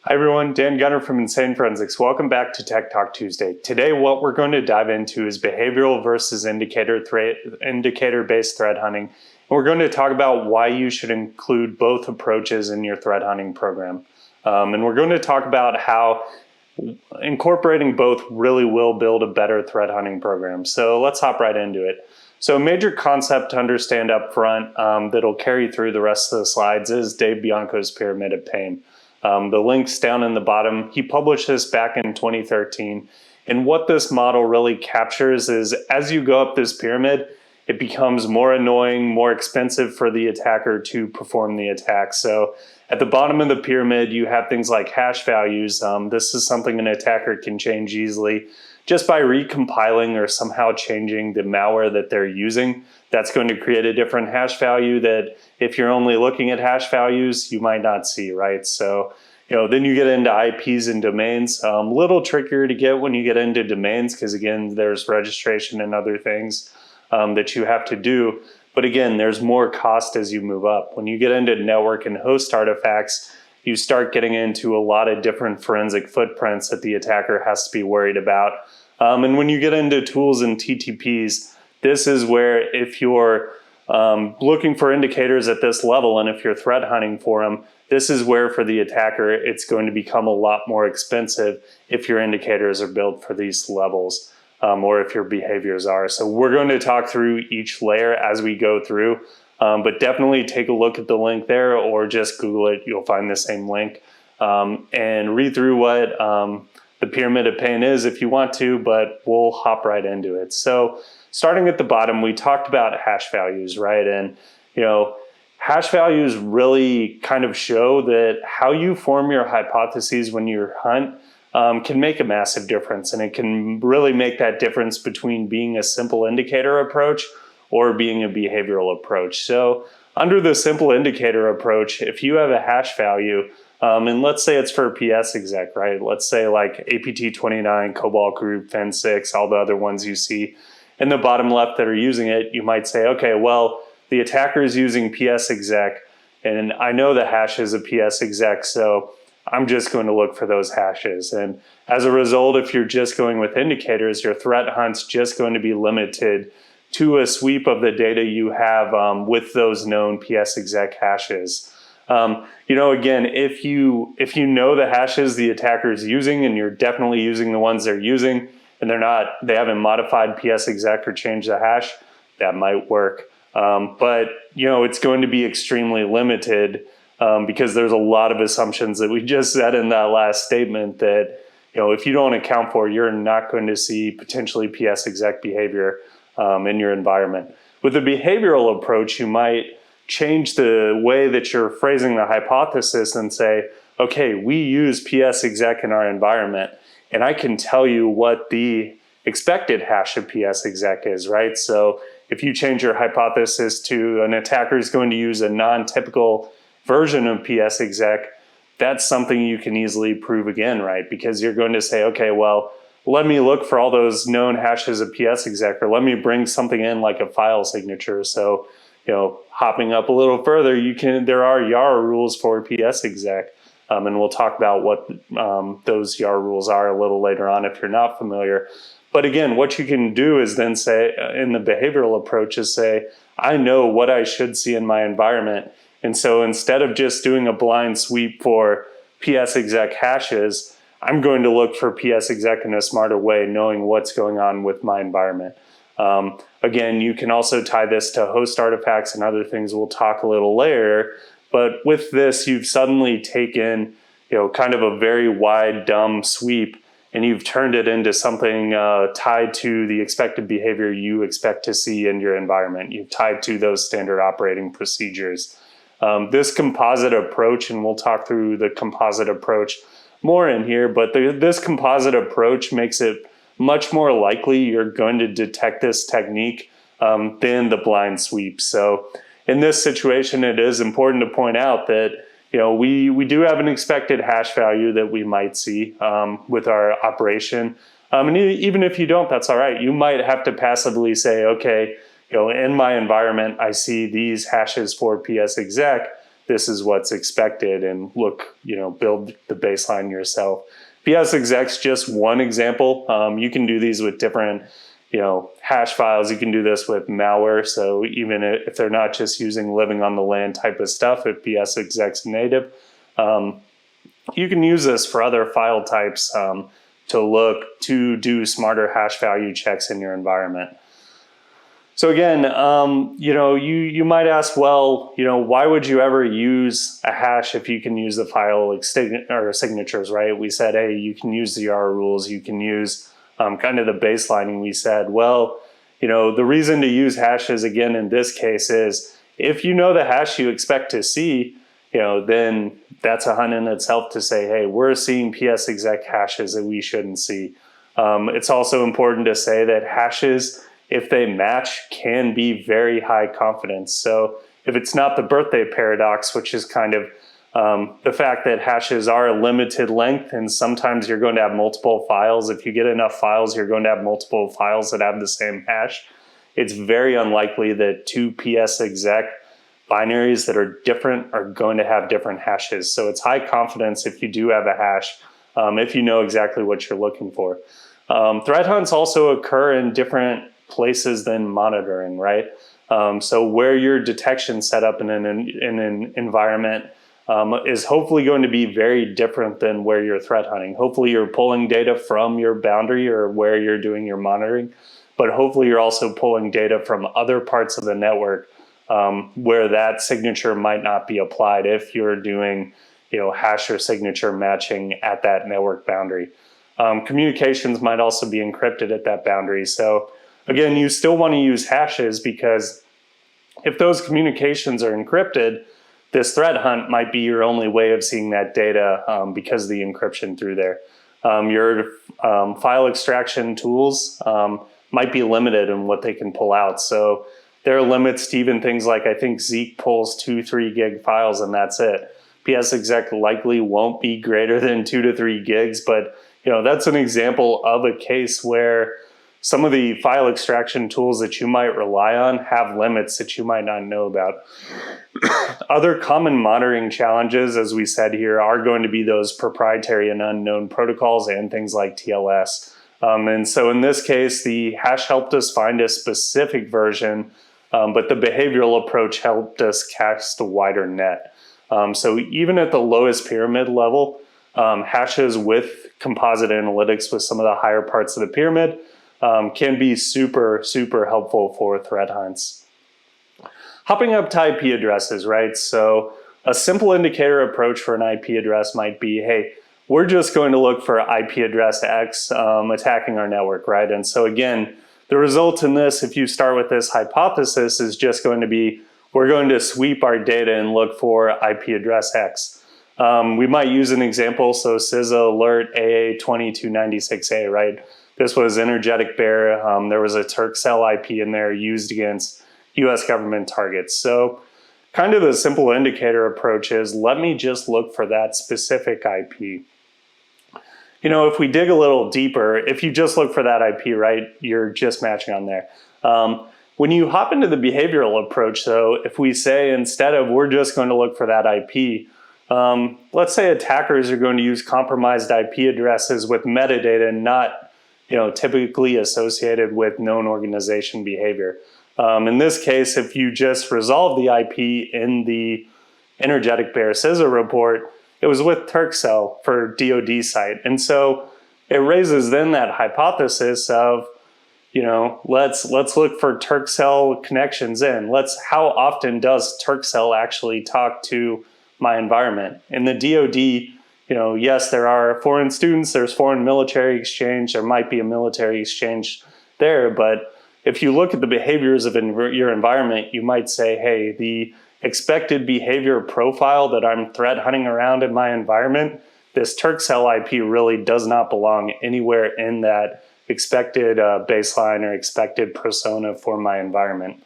Hi everyone, Dan Gunner from Insane Forensics. Welcome back to Tech Talk Tuesday. Today what we're going to dive into is behavioral versus indicator-based threat hunting. And we're going to talk about why you should include both approaches in your threat hunting program. And we're going to talk about how incorporating both really will build a better threat hunting program. So let's hop right into it. So a major concept to understand up front that'll carry through the rest of the slides is Dave Bianco's Pyramid of Pain. The link's down in the bottom. He published this back in 2013. And what this model really captures is as you go up this pyramid, it becomes more annoying, more expensive for the attacker to perform the attack. So at the bottom of the pyramid, you have things like hash values. This is something an attacker can change easily just by recompiling or somehow changing the malware that they're using. That's going to create a different hash value that if you're only looking at hash values, you might not see, right? So, then you get into IPs and domains. A little trickier to get when you get into domains because, again, there's registration and other things that you have to do. But again, there's more cost as you move up. When you get into network and host artifacts, you start getting into a lot of different forensic footprints that the attacker has to be worried about. And when you get into tools and TTPs, this is where if you're looking for indicators at this level and if you're threat hunting for them, this is where for the attacker, it's going to become a lot more expensive if your indicators are built for these levels or if your behaviors are. So we're going to talk through each layer as we go through, but definitely take a look at the link there or just Google it. You'll find the same link and read through what the Pyramid of Pain is if you want to, but we'll hop right into it. So starting at the bottom, we talked about hash values, right? And, hash values really kind of show that how you form your hypotheses when you hunt can make a massive difference. And it can really make that difference between being a simple indicator approach or being a behavioral approach. So under the simple indicator approach, if you have a hash value, and let's say it's for PS exec, right? Let's say like APT29, Cobalt Group, Fen6, all the other ones you see in the bottom left that are using it, you might say, okay, well, the attacker is using PS exec, and I know the hash is a PS exec, so I'm just going to look for those hashes. And as a result, if you're just going with indicators, your threat hunt's just going to be limited to a sweep of the data you have with those known PS exec hashes. Again, if you know the hashes the attacker is using and you're definitely using the ones they're using and they haven't modified PS exec or changed the hash, that might work. But it's going to be extremely limited because there's a lot of assumptions that we just said in that last statement that, if you don't account for, you're not going to see potentially PS exec behavior in your environment. With a behavioral approach, you might change the way that you're phrasing the hypothesis and say, okay, we use PS exec in our environment, and I can tell you what the expected hash of PS exec is, right? So if you change your hypothesis to an attacker is going to use a non-typical version of PS exec, that's something you can easily prove again, right? Because you're going to say, okay, well, let me look for all those known hashes of PS exec, or let me bring something in like a file signature. So, hopping up a little further, there are YARA rules for PS exec, and we'll talk about what those YARA rules are a little later on if you're not familiar. But again, what you can do is then say, in the behavioral approach, is say, I know what I should see in my environment. And so instead of just doing a blind sweep for PS exec hashes, I'm going to look for PS exec in a smarter way, knowing what's going on with my environment. Again, you can also tie this to host artifacts and other things we'll talk a little later. But with this, you've suddenly taken, kind of a very wide, dumb sweep, and you've turned it into something tied to the expected behavior you expect to see in your environment. You've tied to those standard operating procedures. This composite approach, and we'll talk through the composite approach more in here, but this composite approach makes it much more likely you're going to detect this technique than the blind sweep. So in this situation, it is important to point out that we do have an expected hash value that we might see with our operation. And even if you don't, that's all right. You might have to passively say, okay, in my environment, I see these hashes for PS exec. this is what's expected, and look, build the baseline yourself. PS exec's just one example. You can do these with different, hash files. You can do this with malware. So even if they're not just using living on the land type of stuff, if PS exec's native, you can use this for other file types to do smarter hash value checks in your environment. So again, you might ask, well, why would you ever use a hash if you can use the file or signatures, right? We said, hey, you can use the YARA rules, you can use kind of the baselining. We said, well, the reason to use hashes again in this case is if you know the hash you expect to see, then that's a hunt in itself to say, hey, we're seeing PS exec hashes that we shouldn't see. It's also important to say that hashes, if they match, can be very high confidence. So if it's not the birthday paradox, which is kind of the fact that hashes are a limited length, and sometimes you're going to have multiple files. If you get enough files, you're going to have multiple files that have the same hash. It's very unlikely that two PS exec binaries that are different are going to have different hashes. So it's high confidence if you do have a hash, if you know exactly what you're looking for. Threat hunts also occur in different places than monitoring, right? So where your detection set up in an environment is hopefully going to be very different than where you're threat hunting. Hopefully you're pulling data from your boundary or where you're doing your monitoring, but hopefully you're also pulling data from other parts of the network where that signature might not be applied if you're doing hash or signature matching at that network boundary. Communications might also be encrypted at that boundary. So again, you still want to use hashes because if those communications are encrypted, this threat hunt might be your only way of seeing that data because of the encryption through there. Your file extraction tools might be limited in what they can pull out. So there are limits to even things like, I think Zeek pulls 2-3 gig files and that's it. PS exec likely won't be greater than 2 to 3 gigs, but that's an example of a case where some of the file extraction tools that you might rely on have limits that you might not know about. Other common monitoring challenges, as we said here, are going to be those proprietary and unknown protocols and things like TLS. And so in this case, the hash helped us find a specific version, but the behavioral approach helped us cast a wider net. So even at the lowest pyramid level, hashes with composite analytics with some of the higher parts of the pyramid can be super, super helpful for threat hunts. Hopping up to IP addresses, right? So a simple indicator approach for an IP address might be, hey, we're just going to look for IP address X attacking our network, right? And so again, the result in this, if you start with this hypothesis, is just going to be, we're going to sweep our data and look for IP address X. We might use an example, so CISA alert AA2296A, right? This was energetic bear. There was a Turkcell IP in there used against US government targets. So kind of the simple indicator approach is, let me just look for that specific IP. If we dig a little deeper, if you just look for that IP, right, you're just matching on there. When you hop into the behavioral approach, though, if we say instead of we're just going to look for that IP, let's say attackers are going to use compromised IP addresses with metadata not typically associated with known organization behavior. In this case, if you just resolve the IP in the energetic bear CISA report, it was with Turkcell for DoD site. And so it raises then that hypothesis of, let's look for Turkcell connections in. How often does Turkcell actually talk to my environment? In the DoD, yes, there are foreign students, there's foreign military exchange, there might be a military exchange there, but if you look at the behaviors of your environment, you might say, hey, the expected behavior profile that I'm threat hunting around in my environment, this Turkcell IP really does not belong anywhere in that expected baseline or expected persona for my environment.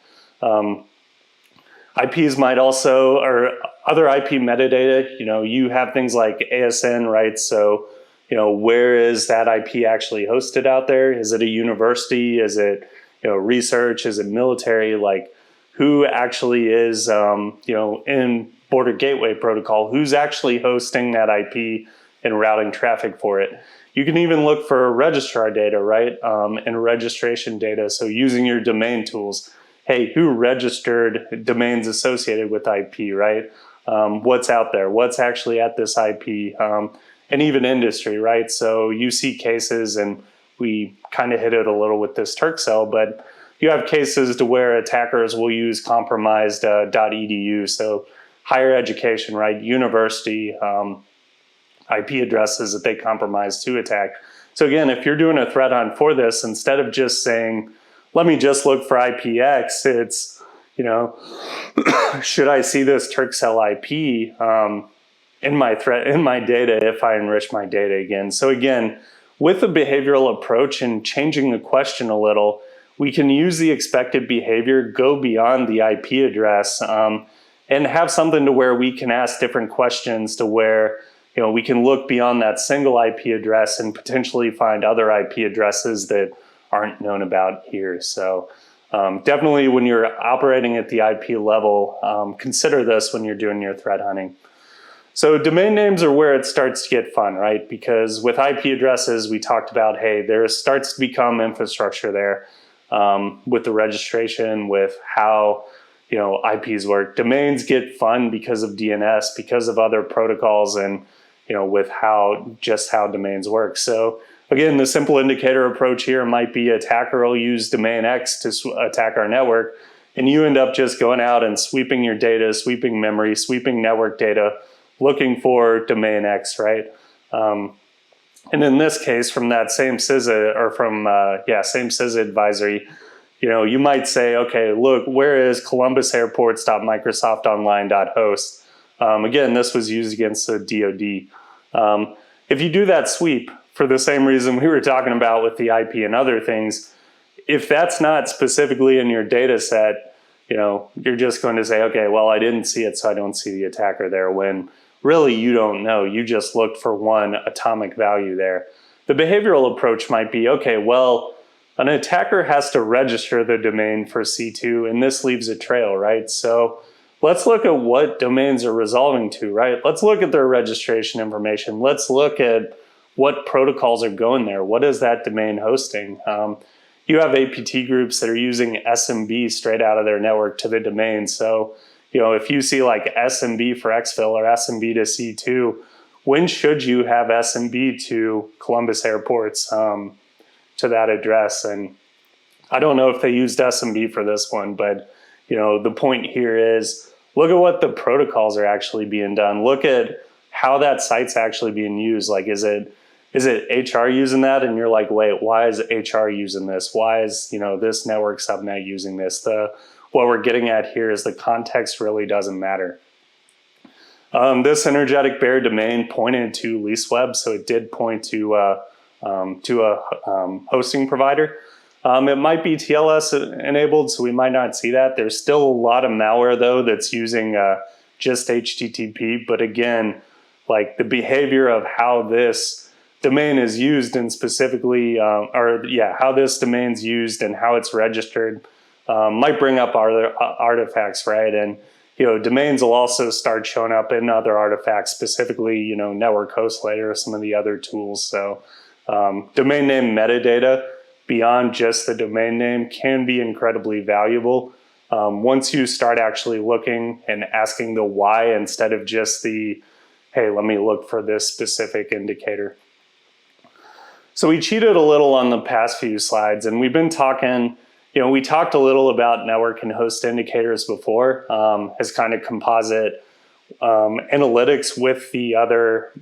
IPs might also, or other IP metadata, you have things like ASN, right? So, where is that IP actually hosted out there? Is it a university? Is it, research? Is it military? Like, who actually is, in border gateway protocol, who's actually hosting that IP and routing traffic for it. You can even look for registrar data, right? And registration data. So using your domain tools, hey, who registered domains associated with IP, right? What's out there? What's actually at this IP? And even industry, right? So you see cases, and we kind of hit it a little with this Turkcell, but you have cases to where attackers will use compromised .edu, so higher education, right? University IP addresses that they compromise to attack. So again, if you're doing a threat hunt for this, instead of just saying, let me just look for IPX, it's, you know, should I see this Turkcell IP in my data if I enrich my data again? So again, with the behavioral approach and changing the question a little, we can use the expected behavior, go beyond the IP address, and have something to where we can ask different questions to where, you know, we can look beyond that single IP address and potentially find other IP addresses that aren't known about here. So definitely when you're operating at the IP level, consider this when you're doing your threat hunting. So domain names are where it starts to get fun, right? Because with IP addresses, we talked about, hey, there starts to become infrastructure there with the registration, with how, you know, IPs work. Domains get fun because of DNS, because of other protocols, and, you know, with how domains work. So again, the simple indicator approach here might be attacker will use domain X to attack our network, and you end up just going out and sweeping your data, sweeping memory, sweeping network data, looking for domain X, right? And in this case, from that same CISA, or from same CISA advisory, you know, you might say, okay, look, where is columbusairports.microsoftonline.host? Again, this was used against the DoD. If you do that sweep for the same reason we were talking about with the IP and other things, if that's not specifically in your data set, you know, you're just going to say, okay, well, I didn't see it, so I don't see the attacker there, when really you don't know. You just looked for one atomic value there. The behavioral approach might be, okay, well, an attacker has to register the domain for C2, and this leaves a trail, right? So let's look at what domains are resolving to, right? Let's look at their registration information. Let's look at what protocols are going there. What is that domain hosting? You have APT groups that are using SMB straight out of their network to the domain. So, you know, if you see like SMB for exfil or SMB to C2, when should you have SMB to Columbus airports to that address? And I don't know if they used SMB for this one, but, you know, the point here is look at what the protocols are actually being done. Look at how that site's actually being used. Like, is it HR using that? And you're like, wait, why is HR using this? Why is, you know, this network subnet using this? What we're getting at here is the context really doesn't matter. This energetic bare domain pointed to LeaseWeb, so it did point to a hosting provider. It might be TLS enabled, so we might not see that. There's still a lot of malware though that's using just HTTP, but again, like the behavior of how this domain is used, and specifically, how this domain's used and how it's registered might bring up other artifacts, right? And, you know, domains will also start showing up in other artifacts, specifically, you know, network host layer, some of the other tools. So domain name metadata beyond just the domain name can be incredibly valuable. Once you start actually looking and asking the why instead of just the, hey, let me look for this specific indicator. So we cheated a little on the past few slides, and we've been talking, you know, we talked a little about network and host indicators before as kind of composite analytics with the other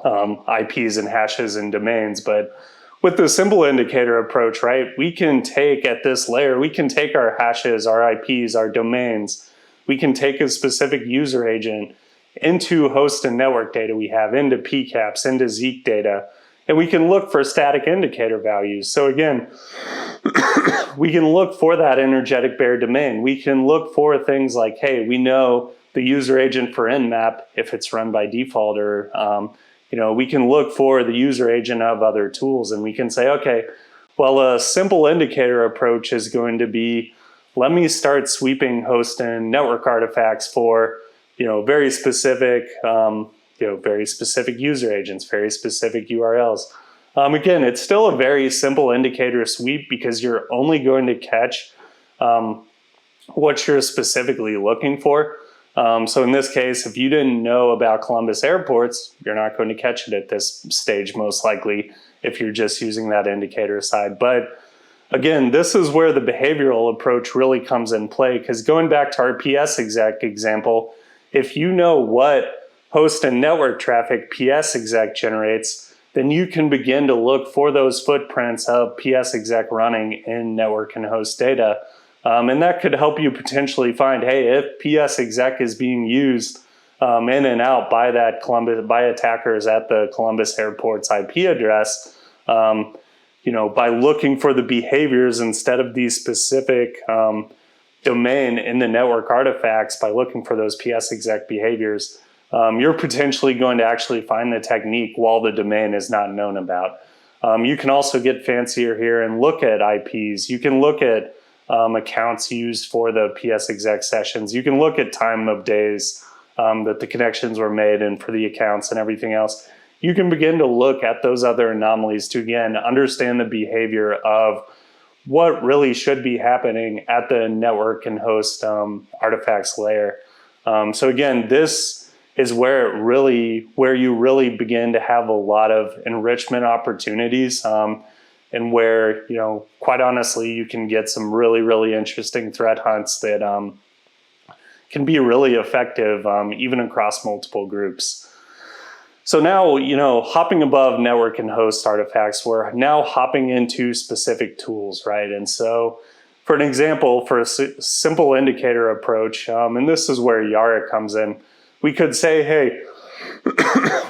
IPs and hashes and domains. But with the simple indicator approach, right, we can take at this layer, we can take our hashes, our IPs, our domains, we can take a specific user agent into host and network data we have, into PCAPs, into Zeek data, and we can look for static indicator values. So again, we can look for that energetic bare domain. We can look for things like, hey, we know the user agent for Nmap, if it's run by default, or you know, we can look for the user agent of other tools, and we can say, okay, well, a simple indicator approach is going to be, let me start sweeping host and network artifacts for very specific, very specific user agents, very specific URLs. Again, it's still a very simple indicator sweep because you're only going to catch what you're specifically looking for. So in this case, if you didn't know about Columbus airports, you're not going to catch it at this stage, most likely, if you're just using that indicator side. But again, this is where the behavioral approach really comes in play, because going back to our PS exec example, if you know what host and network traffic PS exec generates, then you can begin to look for those footprints of PS exec running in network and host data. And that could help you potentially find, hey, if PS exec is being used in and out by attackers at the Columbus airport's IP address, by looking for the behaviors instead of the specific domain in the network artifacts, by looking for those PS exec behaviors, you're potentially going to actually find the technique while the domain is not known about. You can also get fancier here and look at IPs. You can look at accounts used for the PS exec sessions. You can look at time of days that the connections were made and for the accounts and everything else. You can begin to look at those other anomalies to, again, understand the behavior of what really should be happening at the network and host artifacts layer. So again, this is where you really begin to have a lot of enrichment opportunities, and where, quite honestly, you can get some really, really interesting threat hunts that can be really effective, even across multiple groups. So now, hopping above network and host artifacts, we're now hopping into specific tools, right? And so for an example, for a simple indicator approach, and this is where Yara comes in, we could say, hey,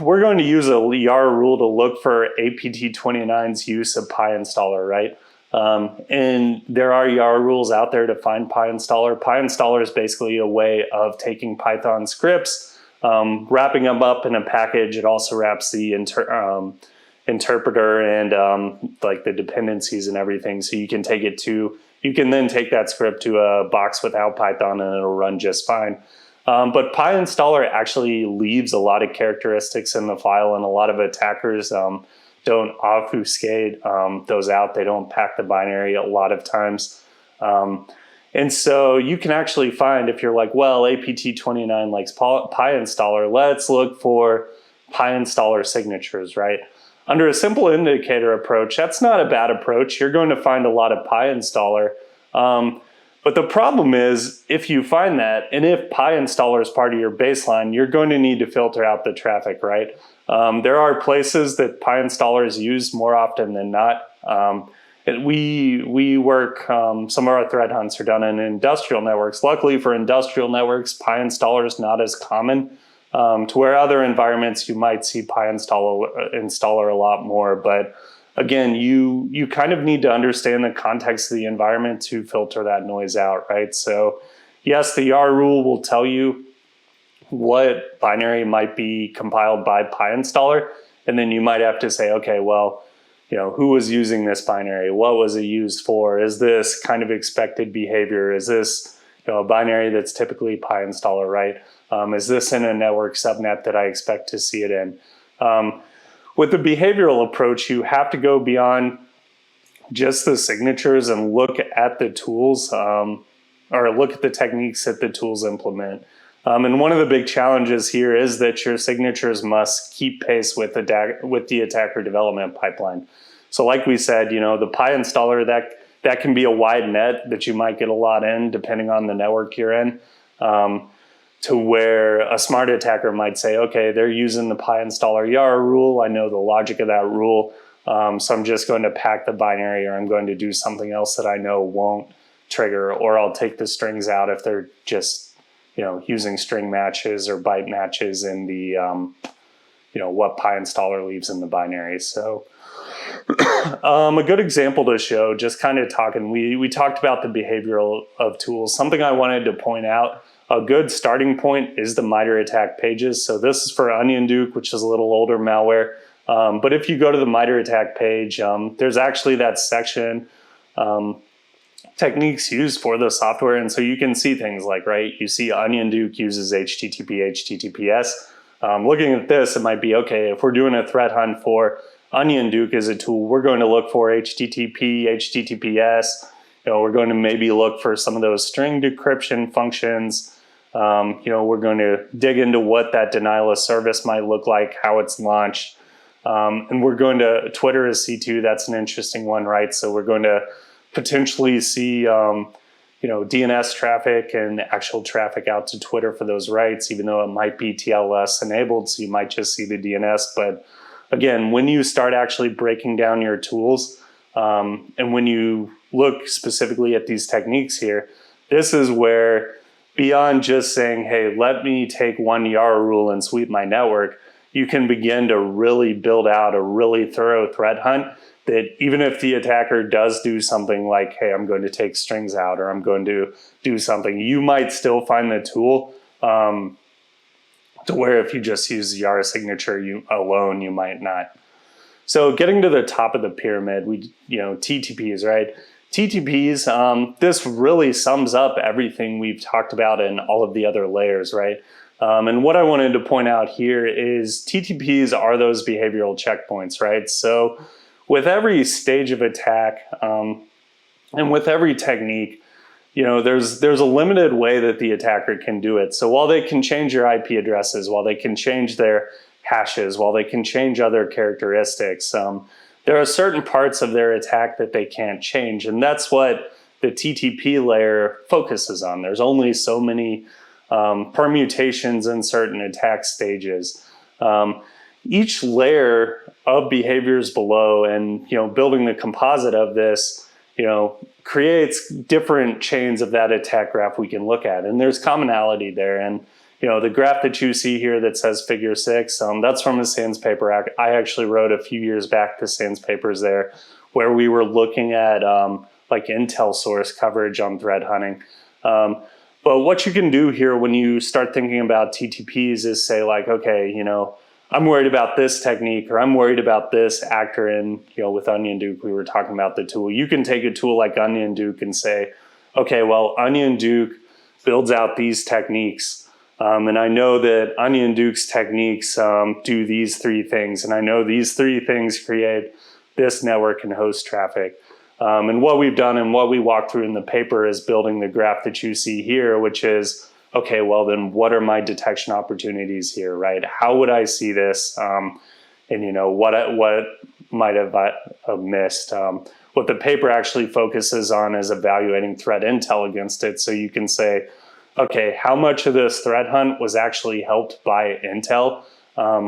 we're going to use a Yara rule to look for APT29's use of PyInstaller, right? And there are Yara rules out there to find PyInstaller. PyInstaller is basically a way of taking Python scripts, wrapping them up in a package. It also wraps the interpreter and like the dependencies and everything. So you can then take that script to a box without Python and it'll run just fine. But PyInstaller actually leaves a lot of characteristics in the file, and a lot of attackers don't obfuscate those out. They don't pack the binary a lot of times. And so you can actually find, if you're like, well, APT29 likes PyInstaller, let's look for PyInstaller signatures, right? Under a simple indicator approach, that's not a bad approach. You're going to find a lot of PyInstaller. But the problem is, if you find that, and if PyInstaller is part of your baseline, you're going to need to filter out the traffic, right? There are places that PyInstaller is used more often than not. We work, some of our threat hunts are done in industrial networks. Luckily for industrial networks, PyInstaller is not as common, to where other environments you might see PyInstaller a lot more. But again, you kind of need to understand the context of the environment to filter that noise out, right? So yes, the Yara rule will tell you what binary might be compiled by PyInstaller, and then you might have to say, okay, well, who was using this binary? What was it used for? Is this kind of expected behavior? Is this a binary that's typically PyInstaller, right? Is this in a network subnet that I expect to see it in? With the behavioral approach, you have to go beyond just the signatures and look at the tools, or look at the techniques that the tools implement. And one of the big challenges here is that your signatures must keep pace with the attacker development pipeline. So like we said, the PyInstaller, that can be a wide net that you might get a lot in depending on the network you're in. To where a smart attacker might say, okay, they're using the PyInstaller Yara rule. I know the logic of that rule. So I'm just going to pack the binary, or I'm going to do something else that I know won't trigger, or I'll take the strings out if they're just, using string matches or byte matches in the, what PyInstaller leaves in the binary. So a good example to show, just kind of talking, we talked about the behavioral of tools. Something I wanted to point out, a good starting point is the MITRE ATT&CK pages. So this is for Onion Duke, which is a little older malware. But if you go to the MITRE ATT&CK page, there's actually that section techniques used for the software. And so you can see things like, right, you see Onion Duke uses HTTP, HTTPS. Looking at this, it might be, okay, if we're doing a threat hunt for Onion Duke as a tool, we're going to look for HTTP, HTTPS. We're going to maybe look for some of those string decryption functions. We're going to dig into what that denial of service might look like, how it's launched. And we're going to, Twitter is C2, that's an interesting one, right? So we're going to potentially see, DNS traffic and actual traffic out to Twitter for those rights, even though it might be TLS enabled, so you might just see the DNS. But again, when you start actually breaking down your tools, and when you look specifically at these techniques here, this is where beyond just saying, hey, let me take one Yara rule and sweep my network, you can begin to really build out a really thorough threat hunt that even if the attacker does do something like, hey, I'm going to take strings out or I'm going to do something, you might still find the tool to where if you just use Yara signature alone, you might not. So getting to the top of the pyramid, TTPs, right? TTPs, this really sums up everything we've talked about in all of the other layers, right? And what I wanted to point out here is TTPs are those behavioral checkpoints, right? So with every stage of attack and with every technique, there's a limited way that the attacker can do it. So while they can change your IP addresses, while they can change their hashes, while they can change other characteristics, there are certain parts of their attack that they can't change. And that's what the TTP layer focuses on. There's only so many permutations in certain attack stages. Each layer of behaviors below and building the composite of this creates different chains of that attack graph we can look at, and there's commonality there. And the graph that you see here that says figure 6, that's from a SANS paper I actually wrote a few years back. The SANS papers there, where we were looking at like Intel source coverage on threat hunting. But what you can do here when you start thinking about TTPs is say like, okay, I'm worried about this technique, or I'm worried about this actor. And with Onion Duke, we were talking about the tool. You can take a tool like Onion Duke and say, okay, well, Onion Duke builds out these techniques. And I know that Onion Duke's techniques do these 3 things. And I know these 3 things create this network and host traffic. And what we've done and what we walked through in the paper is building the graph that you see here, which is, okay, well then what are my detection opportunities here, right? How would I see this? And what might have missed? What the paper actually focuses on is evaluating threat intel against it. So you can say, okay, how much of this threat hunt was actually helped by intel?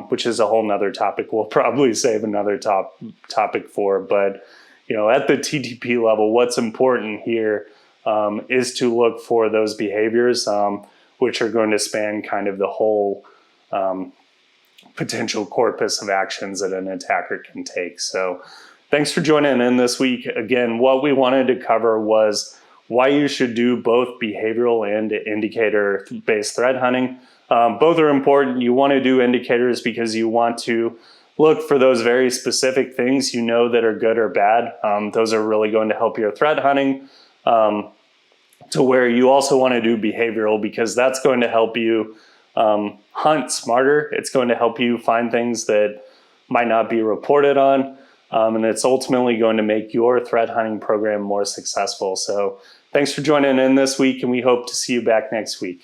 Which is a whole nother topic we'll probably save another topic for. But at the TTP level, what's important here is to look for those behaviors which are going to span kind of the whole potential corpus of actions that an attacker can take. So thanks for joining in this week. Again, what we wanted to cover was why you should do both behavioral and indicator-based threat hunting. Both are important. You want to do indicators because you want to look for those very specific things that are good or bad. Those are really going to help your threat hunting. To where you also want to do behavioral because that's going to help you hunt smarter. It's going to help you find things that might not be reported on. And it's ultimately going to make your threat hunting program more successful. So thanks for joining in this week, and we hope to see you back next week.